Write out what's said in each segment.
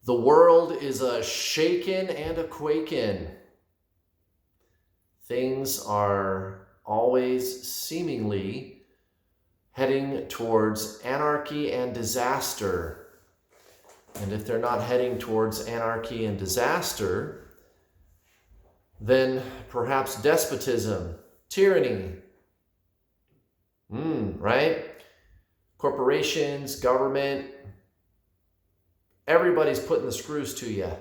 The world is a shaken and a quakin'. Things are always seemingly heading towards anarchy and disaster. And if they're not heading towards anarchy and disaster, then perhaps despotism, tyranny, right? Corporations, government, everybody's putting the screws to you.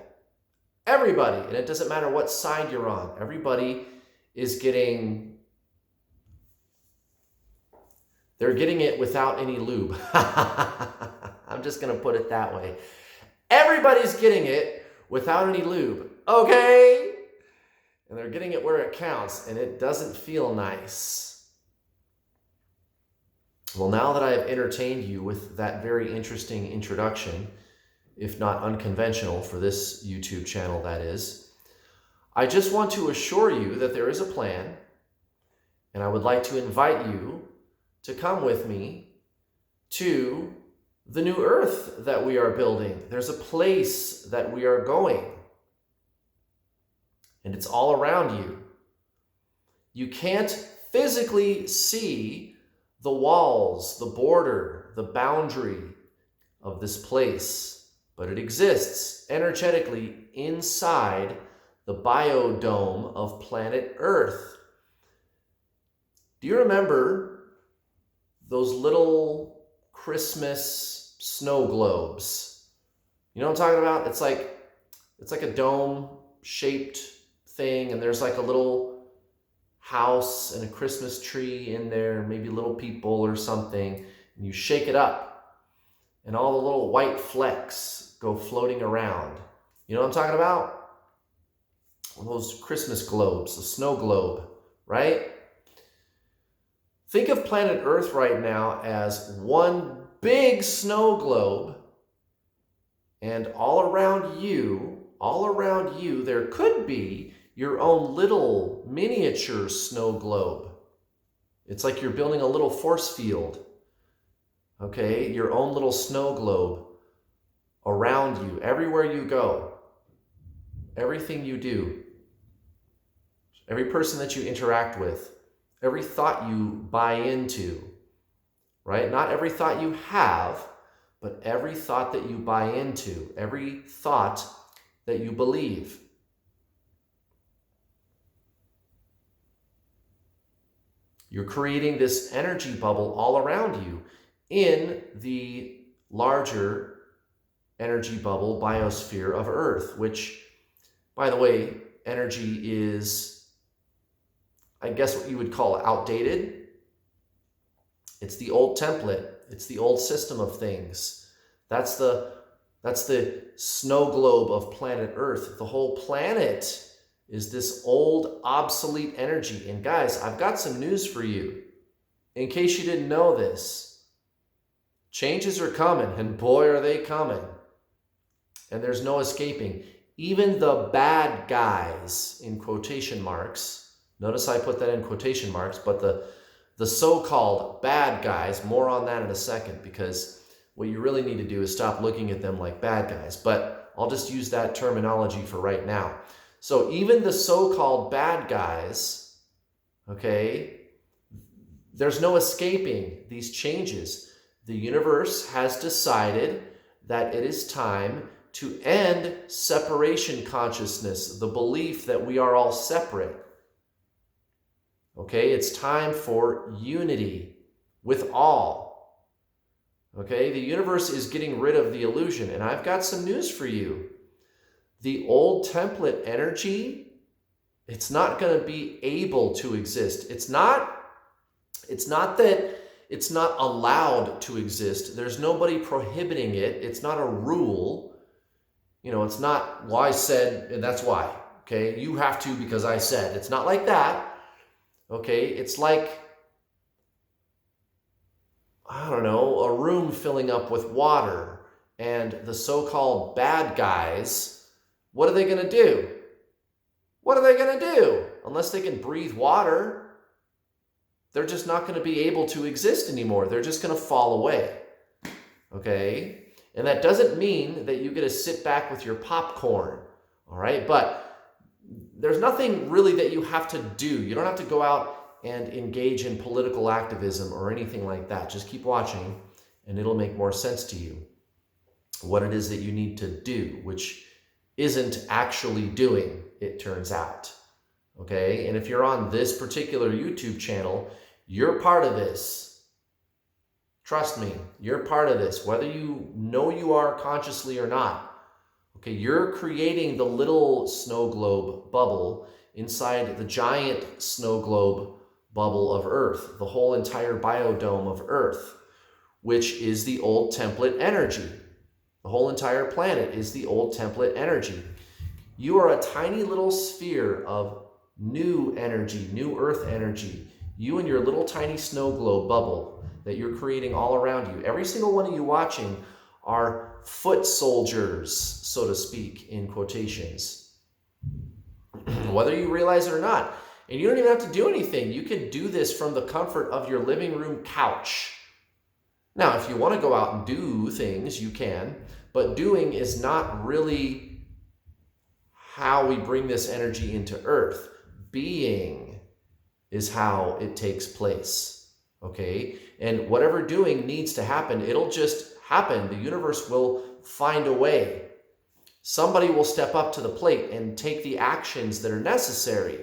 Everybody, and it doesn't matter what side you're on. Everybody is they're getting it without any lube. I'm just going to put it that way. Everybody's getting it without any lube, okay? And they're getting it where it counts, and it doesn't feel nice. Well, now that I have entertained you with that very interesting introduction, if not unconventional for this YouTube channel, that is, I just want to assure you that there is a plan, and I would like to invite you to come with me to the new earth that we are building. There's a place that we are going, and it's all around you. You can't physically see the walls, the border, the boundary of this place, but it exists energetically inside the biodome of planet Earth. Do you remember those little Christmas snow globes? You know what I'm talking about? It's like a dome-shaped thing, and there's like a little house and a Christmas tree in there, maybe little people or something, and you shake it up, and all the little white flecks go floating around. You know what I'm talking about? Those Christmas globes, the snow globe, right? Think of planet Earth right now as one big snow globe, and all around you, there could be your own little miniature snow globe. It's like you're building a little force field, okay? Your own little snow globe around you, everywhere you go, everything you do, every person that you interact with, every thought you buy into, right? Not every thought you have, but every thought that you buy into, every thought that you believe. You're creating this energy bubble all around you in the larger energy bubble biosphere of Earth, which, by the way, energy is, I guess, what you would call outdated. It's the old template. It's the old system of things. That's the snow globe of planet Earth. The whole planet is this old, obsolete energy. And guys, I've got some news for you. In case you didn't know this, changes are coming, and boy, are they coming. And there's no escaping. Even the bad guys, in quotation marks, notice I put that in quotation marks, but the so-called bad guys, more on that in a second, because what you really need to do is stop looking at them like bad guys. But I'll just use that terminology for right now. So even the so-called bad guys, okay, there's no escaping these changes. The universe has decided that it is time to end separation consciousness, the belief that we are all separate. Okay, it's time for unity with all. Okay, the universe is getting rid of the illusion, and I've got some news for you. The old template energy, it's not going to be able to exist. It's not that it's not allowed to exist. There's nobody prohibiting it. It's not a rule. You know, it's not, well, I said, and that's why. Okay, you have to because I said. It's not like that. Okay, it's like, I don't know, a room filling up with water, and the so-called bad guys, what are they going to do? What are they going to do? Unless they can breathe water, they're just not going to be able to exist anymore. They're just going to fall away. Okay? And that doesn't mean that you get to sit back with your popcorn, all right? But there's nothing really that you have to do. You don't have to go out and engage in political activism or anything like that. Just keep watching and it'll make more sense to you what it is that you need to do, which isn't actually doing, it turns out. Okay? And if you're on this particular YouTube channel, you're part of this. Trust me, you're part of this, whether you know you are consciously or not. Okay, you're creating the little snow globe bubble inside the giant snow globe bubble of Earth, the whole entire biodome of Earth, which is the old template energy. The whole entire planet is the old template energy. You are a tiny little sphere of new energy, new Earth energy. You and your little tiny snow globe bubble that you're creating all around you. Every single one of you watching are foot soldiers, so to speak, in quotations. Whether you realize it or not. And you don't even have to do anything. You can do this from the comfort of your living room couch. Now, if you want to go out and do things, you can. But doing is not really how we bring this energy into Earth. Being is how it takes place. Okay? And whatever doing needs to happen, it'll just happen. The universe will find a way. Somebody will step up to the plate and take the actions that are necessary.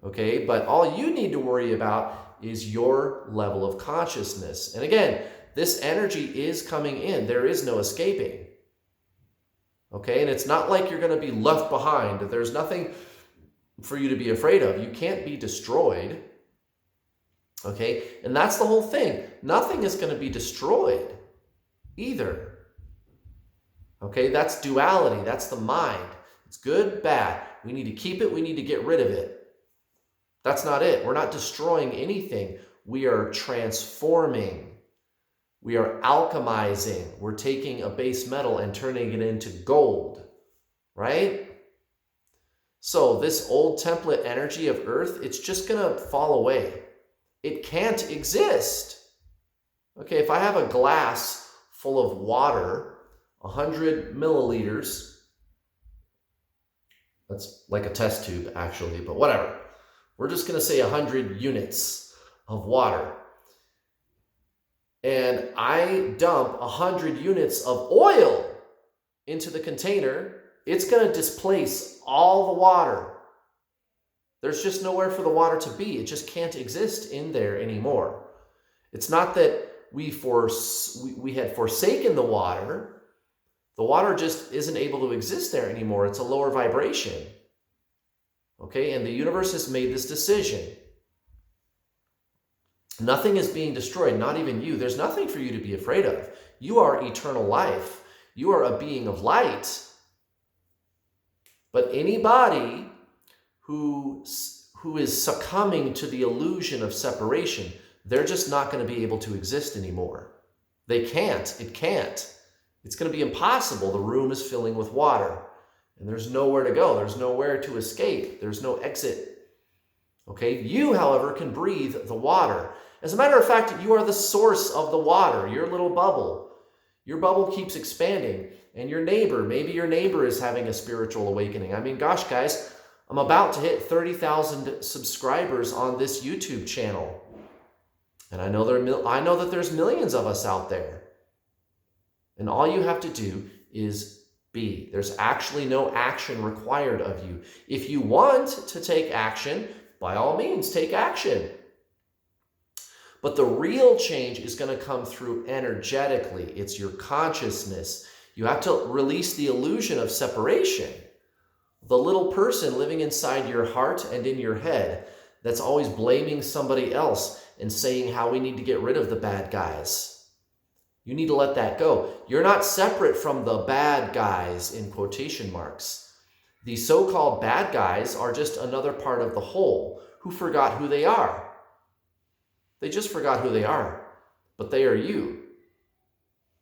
Okay? But all you need to worry about is your level of consciousness. And again, this energy is coming in. There is no escaping. Okay? And it's not like you're going to be left behind. There's nothing for you to be afraid of. You can't be destroyed. Okay? And that's the whole thing. Nothing is going to be destroyed either. Okay? That's duality. That's the mind. It's good, bad. We need to keep it. We need to get rid of it. That's not it. We're not destroying anything. We are transforming. We are alchemizing. We're taking a base metal and turning it into gold. Right? So this old template energy of Earth, it's just going to fall away. It can't exist. Okay, if I have a glass full of water, 100 milliliters, that's like a test tube actually, but whatever. We're just going to say 100 units of water. And I dump 100 units of oil into the container, it's going to displace all the water. There's just nowhere for the water to be. It just can't exist in there anymore. It's not that we had forsaken the water. The water just isn't able to exist there anymore. It's a lower vibration. Okay, and the universe has made this decision. Nothing is being destroyed, not even you. There's nothing for you to be afraid of. You are eternal life. You are a being of light. But anybody who is succumbing to the illusion of separation, they're just not going to be able to exist anymore. They can't. It can't. It's going to be impossible. The room is filling with water. And there's nowhere to go. There's nowhere to escape. There's no exit. Okay? You, however, can breathe the water. As a matter of fact, you are the source of the water, your little bubble. Your bubble keeps expanding. And your neighbor, maybe your neighbor is having a spiritual awakening. I mean, gosh, guys, I'm about to hit 30,000 subscribers on this YouTube channel. And I know that there's millions of us out there. And all you have to do is be. There's actually no action required of you. If you want to take action, by all means, take action. But the real change is going to come through energetically. It's your consciousness. You have to release the illusion of separation. The little person living inside your heart and in your head that's always blaming somebody else and saying how we need to get rid of the bad guys. You need to let that go. You're not separate from the bad guys in quotation marks. The so-called bad guys are just another part of the whole who forgot who they are. They just forgot who they are, but they are you.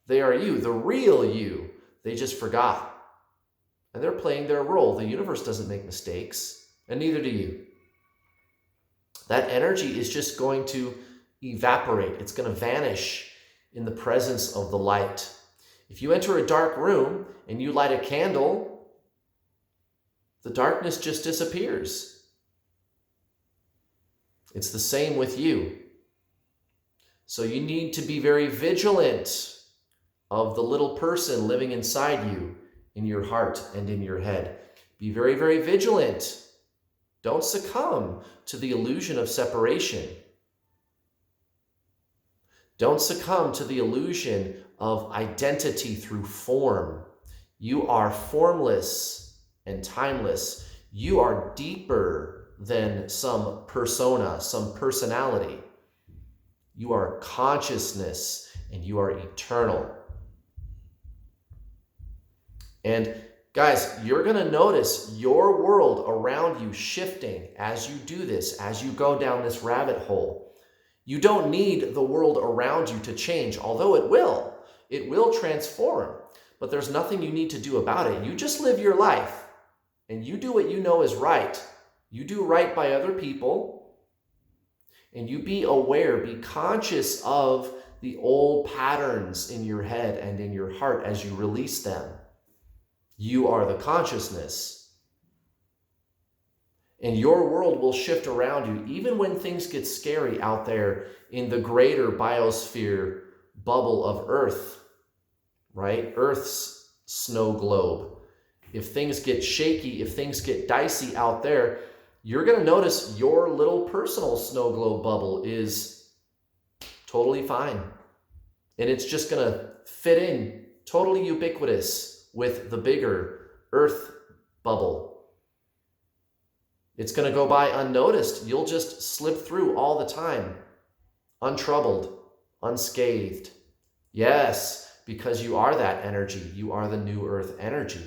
They are you, the real you. They just forgot. And they're playing their role. The universe doesn't make mistakes, and neither do you. That energy is just going to evaporate. It's going to vanish in the presence of the light. If you enter a dark room and you light a candle, the darkness just disappears. It's the same with you. So you need to be very vigilant of the little person living inside you, in your heart and in your head. Be very, very vigilant. Don't succumb to the illusion of separation. Don't succumb to the illusion of identity through form. You are formless and timeless. You are deeper than some persona, some personality. You are consciousness and you are eternal. And guys, you're going to notice your world around you shifting as you do this, as you go down this rabbit hole. You don't need the world around you to change, although it will. It will transform, but there's nothing you need to do about it. You just live your life and you do what you know is right. You do right by other people and you be aware, be conscious of the old patterns in your head and in your heart as you release them. You are the consciousness. And your world will shift around you, even when things get scary out there in the greater biosphere bubble of Earth, right? Earth's snow globe. If things get shaky, if things get dicey out there, you're going to notice your little personal snow globe bubble is totally fine. And it's just going to fit in, totally ubiquitous with the bigger Earth bubble. It's going to go by unnoticed. You'll just slip through all the time, untroubled, unscathed. Yes, because you are that energy. You are the new Earth energy.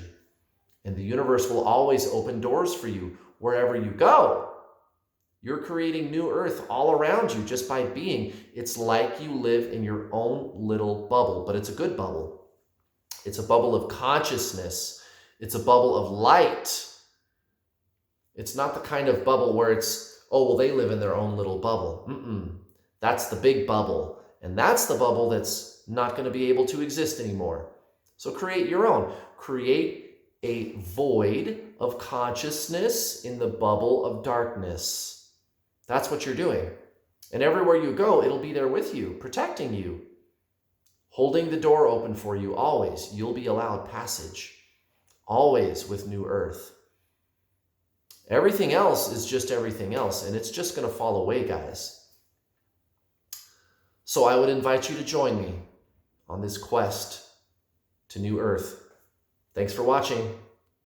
And the universe will always open doors for you wherever you go. You're creating new Earth all around you just by being. It's like you live in your own little bubble, but it's a good bubble. It's a bubble of consciousness. It's a bubble of light. It's not the kind of bubble where it's, oh, well, they live in their own little bubble. That's the big bubble. And that's the bubble that's not going to be able to exist anymore. So create your own. Create a void of consciousness in the bubble of darkness. That's what you're doing. And everywhere you go, it'll be there with you, protecting you, holding the door open for you always. You'll be allowed passage, always with new Earth. Everything else is just everything else, and it's just going to fall away, guys. So I would invite you to join me on this quest to new Earth. Thanks for watching.